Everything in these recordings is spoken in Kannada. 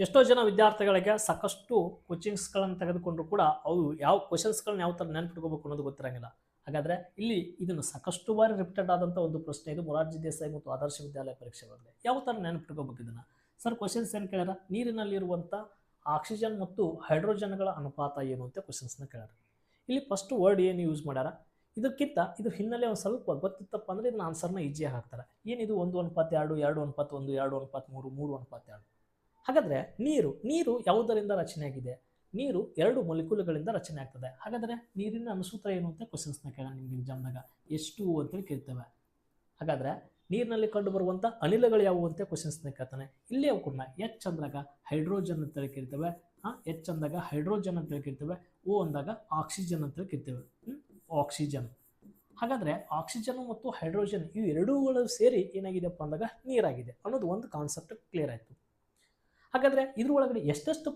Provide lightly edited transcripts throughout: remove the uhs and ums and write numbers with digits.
ಎಷ್ಟೋ ಜನ ವಿದ್ಯಾರ್ಥಿಗಳಿಗೆ ಸಾಕಷ್ಟು ಕೋಚಿಂಗ್ಸ್ಗಳನ್ನು ತೆಗೆದುಕೊಂಡ್ರು ಕೂಡ ಅವು ಯಾವ ಕ್ವಶನ್ಸ್ಗಳನ್ನ ಯಾವ ಥರ ನೆನ್ಪಿಟ್ಕೋಬೇಕು ಅನ್ನೋದು ಗೊತ್ತಿರಂಗಿಲ್ಲ. ಹಾಗಾದರೆ ಇಲ್ಲಿ ಇದನ್ನು ಸಾಕಷ್ಟು ಬಾರಿ ರಿಪೀಟೆಡ್ ಆದಂಥ ಒಂದು ಪ್ರಶ್ನೆ ಇದು ಮೊರಾರ್ಜಿ ದೇಸಾಯಿ ಮತ್ತು ಆದರ್ಶ ವಿದ್ಯಾಲಯ ಪರೀಕ್ಷೆಗಳಲ್ಲಿ. ಯಾವ ಥರ ನೆನ್ಪಿಟ್ಕೋಬೇಕು ಇದನ್ನು? ಸರ್ ಕ್ವಶನ್ಸ್ ಏನು ಕೇಳ್ಯಾರ, ನೀರಿನಲ್ಲಿರುವಂಥ ಆಕ್ಸಿಜನ್ ಮತ್ತು ಹೈಡ್ರೋಜನ್ಗಳ ಅನುಪಾತ ಏನು ಅಂತ ಕ್ವಶನ್ಸ್ನ ಕೇಳ್ಯಾರ. ಇಲ್ಲಿ ಫಸ್ಟ್ ವರ್ಡ್ ಏನು ಯೂಸ್ ಮಾಡ್ಯಾರ, ಇದಕ್ಕಿಂತ ಇದು ಹಿನ್ನೆಲೆ ಒಂದು ಸ್ವಲ್ಪ ಗೊತ್ತಿತ್ತಪ್ಪ ಅಂದರೆ ಇದನ್ನ ಆನ್ಸರ್ನ ಈಜಿಯಾಗಿ ಹಾಕ್ತಾರೆ. ಏನಿದು 1:2, 2:1, 2:3, 3:2. ಹಾಗಾದರೆ ನೀರು ಯಾವುದರಿಂದ ರಚನೆಯಾಗಿದೆ? ನೀರು 2 ಮೊಲಿಕ್ಯೂಲ್ಗಳಿಂದ ರಚನೆ ಆಗ್ತದೆ. ಹಾಗಾದರೆ ನೀರಿನ ಅಣುಸೂತ್ರ ಏನು ಅಂತ ಕ್ವಶನ್ಸ್ನ ಕೇಳ ನಿಮ್ಗೆ ಎಕ್ಸಾಮ್ನಾಗ H2O ಅಂತೇಳಿ ಕೇಳ್ತೇವೆ. ಹಾಗಾದರೆ ನೀರಿನಲ್ಲಿ ಕಂಡು ಬರುವಂಥ ಅನಿಲಗಳು ಯಾವುವು ಅಂತ ಕ್ವಶನ್ಸ್ನ ಕೇಳ್ತಾನೆ. ಇಲ್ಲಿ ಅವು ಕೂಡ H ಅಂದಾಗ ಹೈಡ್ರೋಜನ್ ಅಂತೇಳಿ ಕರಿತೇವೆ, H ಅಂದಾಗ ಹೈಡ್ರೋಜನ್ ಅಂತೇಳಿ ಕರಿತೇವೆ, O ಅಂದಾಗ ಆಕ್ಸಿಜನ್ ಅಂತೇಳಿ ಕರಿತೇವೆ, ಆಕ್ಸಿಜನ್. ಹಾಗಾದರೆ ಆಕ್ಸಿಜನ್ ಮತ್ತು ಹೈಡ್ರೋಜನ್ ಇವು ಎರಡೂಗಳು ಸೇರಿ ಏನಾಗಿದೆಪ್ಪ ಅಂದಾಗ ನೀರಾಗಿದೆ ಅನ್ನೋದು ಒಂದು ಕಾನ್ಸೆಪ್ಟ್ ಕ್ಲಿಯರ್ ಆಯಿತು. ಹಾಗಾದರೆ ಇದ್ರೊಳಗಡೆ ಎಷ್ಟೆಷ್ಟು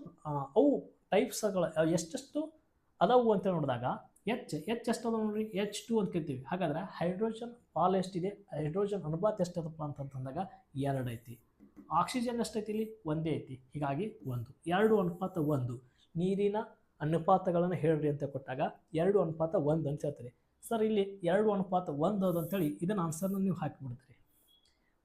ಅವು ಟೈಪ್ಸ್ಗಳು ಎಷ್ಟೆಷ್ಟು ಅದಾವು ಅಂತ ನೋಡಿದಾಗ ಎಚ್ ಎಷ್ಟದ ನೋಡ್ರಿ, H2 ಅಂತ ಕೇಳ್ತೀವಿ. ಹಾಗಾದರೆ ಹೈಡ್ರೋಜನ್ ಪಾಲ್ ಎಷ್ಟಿದೆ, ಹೈಡ್ರೋಜನ್ ಅನುಪಾತ ಎಷ್ಟದಪ್ಪ ಅಂತಂದಾಗ 2 ಐತಿ. ಆಕ್ಸಿಜನ್ ಎಷ್ಟೈತಿ, ಇಲ್ಲಿ 1 ಐತಿ. ಹೀಗಾಗಿ 1, 2:1. ನೀರಿನ ಅನುಪಾತಗಳನ್ನು ಹೇಳ್ರಿ ಅಂತ ಕೊಟ್ಟಾಗ 2:1 ಅಂತ ಹೇಳ್ತೀರಿ. ಸರ್ ಇಲ್ಲಿ 2:1 ಅದು ಅಂತೇಳಿ ಇದನ್ನ ಆನ್ಸರ್ನ ನೀವು ಹಾಕಿಬಿಡ್ತೀರಿ.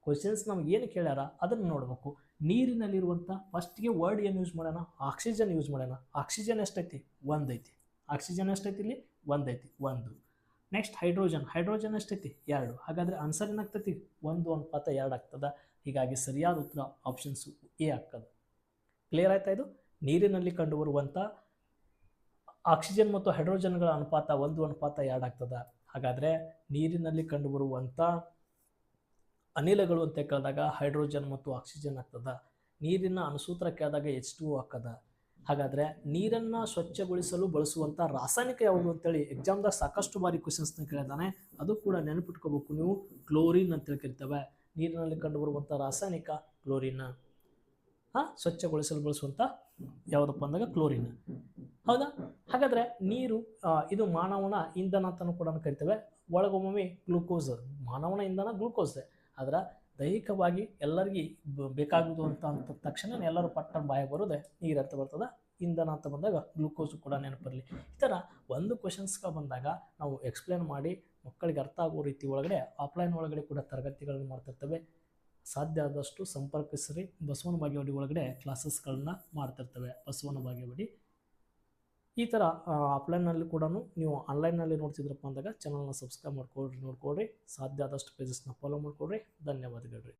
ಕ್ವಶನ್ಸ್ ನಮ್ಗೆ ಏನು ಕೇಳ್ಯಾರ ಅದನ್ನು ನೋಡಬೇಕು. ನೀರಿನಲ್ಲಿರುವಂಥ ಫಸ್ಟ್ಗೆ ವರ್ಡ್ ಏನು ಯೂಸ್ ಮಾಡೋಣ, ಆಕ್ಸಿಜನ್ ಯೂಸ್ ಮಾಡೋಣ. ಆಕ್ಸಿಜನ್ ಎಷ್ಟೈತಿ, 1 ಐತಿ. ಆಕ್ಸಿಜನ್ ಎಷ್ಟೈತಿ, ಇಲ್ಲಿ 1 ಐತಿ, 1. ನೆಕ್ಸ್ಟ್ ಹೈಡ್ರೋಜನ್ ಎಷ್ಟೈತಿ, 2. ಹಾಗಾದರೆ ಆನ್ಸರ್ ಏನಾಗ್ತೈತಿ, 1:2 ಆಗ್ತದೆ. ಹೀಗಾಗಿ ಸರಿಯಾದ ಉತ್ತರ ಆಪ್ಷನ್ಸು ಎ ಆಗ್ತದೆ. ಕ್ಲಿಯರ್ ಆಯ್ತಾ? ಇದು ನೀರಿನಲ್ಲಿ ಕಂಡುಬರುವಂಥ ಆಕ್ಸಿಜನ್ ಮತ್ತು ಹೈಡ್ರೋಜನ್ಗಳ ಅನುಪಾತ 1:2 ಆಗ್ತದೆ. ಹಾಗಾದರೆ ನೀರಿನಲ್ಲಿ ಕಂಡುಬರುವಂಥ ಅನಿಲಗಳು ಅಂತ ಕೇಳಿದಾಗ ಹೈಡ್ರೋಜನ್ ಮತ್ತು ಆಕ್ಸಿಜನ್ ಆಗ್ತದ. ನೀರಿನ ಅಣುಸೂತ್ರ ಕೇಳಿದಾಗ H2O ಆಗ್ತದ. ಹಾಗಾದರೆ ನೀರನ್ನು ಸ್ವಚ್ಛಗೊಳಿಸಲು ಬಳಸುವಂಥ ರಾಸಾಯನಿಕ ಯಾವುದು ಅಂತೇಳಿ ಎಕ್ಸಾಮ್ದಾಗ ಸಾಕಷ್ಟು ಬಾರಿ ಕ್ವಶನ್ಸ್ನ ಕೇಳಿದಾನೆ. ಅದು ಕೂಡ ನೆನಪಿಟ್ಕೋಬೇಕು ನೀವು. ಕ್ಲೋರಿನ್ ಅಂತೇಳಿ ಕರಿತೇವೆ. ನೀರಿನಲ್ಲಿ ಕಂಡುಬರುವಂಥ ರಾಸಾಯನಿಕ ಕ್ಲೋರಿನ್. ಸ್ವಚ್ಛಗೊಳಿಸಲು ಬಳಸುವಂಥ ಯಾವುದಪ್ಪ ಅಂದಾಗ ಕ್ಲೋರಿನ್. ಹೌದಾ? ಹಾಗಾದರೆ ನೀರು ಇದು ಮಾನವನ ಇಂಧನ ಅಂತಲೂ ಕೂಡ ಕರಿತೇವೆ. ಒಳಗೊಮ್ಮೆ ಗ್ಲೂಕೋಸ್, ಮಾನವನ ಇಂಧನ ಗ್ಲೂಕೋಸ್. ಆದರೆ ದೈಹಿಕವಾಗಿ ಎಲ್ಲರಿಗೂ ಬೇಕಾಗುವುದು ಅಂತ ತಕ್ಷಣ ಎಲ್ಲರೂ ಪಟ್ಟಣ ಬಾಯ ಬರೋದೆ ನೀರು ಅಂತ ಬರ್ತದೆ. ಇಂಧನ ಅಂತ ಬಂದಾಗ ಗ್ಲೂಕೋಸು ಕೂಡ ನೆನಪಿರಲಿ. ಈ ಥರ ಒಂದು ಕ್ವಶನ್ಸ್ಗೆ ಬಂದಾಗ ನಾವು ಎಕ್ಸ್ಪ್ಲೇನ್ ಮಾಡಿ ಮಕ್ಕಳಿಗೆ ಅರ್ಥ ಆಗೋ ರೀತಿ ಒಳಗಡೆ ಆಫ್ಲೈನ್ ಒಳಗಡೆ ಕೂಡ ತರಗತಿಗಳನ್ನು ಮಾಡ್ತಿರ್ತೇವೆ. ಸಾಧ್ಯ ಆದಷ್ಟು ಸಂಪರ್ಕಿಸ್ರಿ. ಬಸವನ ಬಾಗೇವಾಡಿ ಒಳಗಡೆ ಕ್ಲಾಸಸ್ಗಳನ್ನ ಮಾಡ್ತಿರ್ತೇವೆ. ಬಸವನ ಬಾಗೇವಾಡಿ ಈ ಥರ ಆಫ್ಲೈನಲ್ಲಿ ಕೂಡ ನೀವು ಆನ್ಲೈನಲ್ಲಿ ನೋಡ್ತಿದ್ರಪ್ಪ ಅಂದಾಗ ಚಾನಲ್ನ ಸಬ್ಸ್ಕ್ರೈಬ್ ನೋಡ್ಕೊಳ್ರಿ. ಸಾಧ್ಯ ಆದಷ್ಟು ಪೇಜಸ್ನ ಫಾಲೋ ಮಾಡ್ಕೊಳ್ರಿ. ಧನ್ಯವಾದಗಳು ರೀ.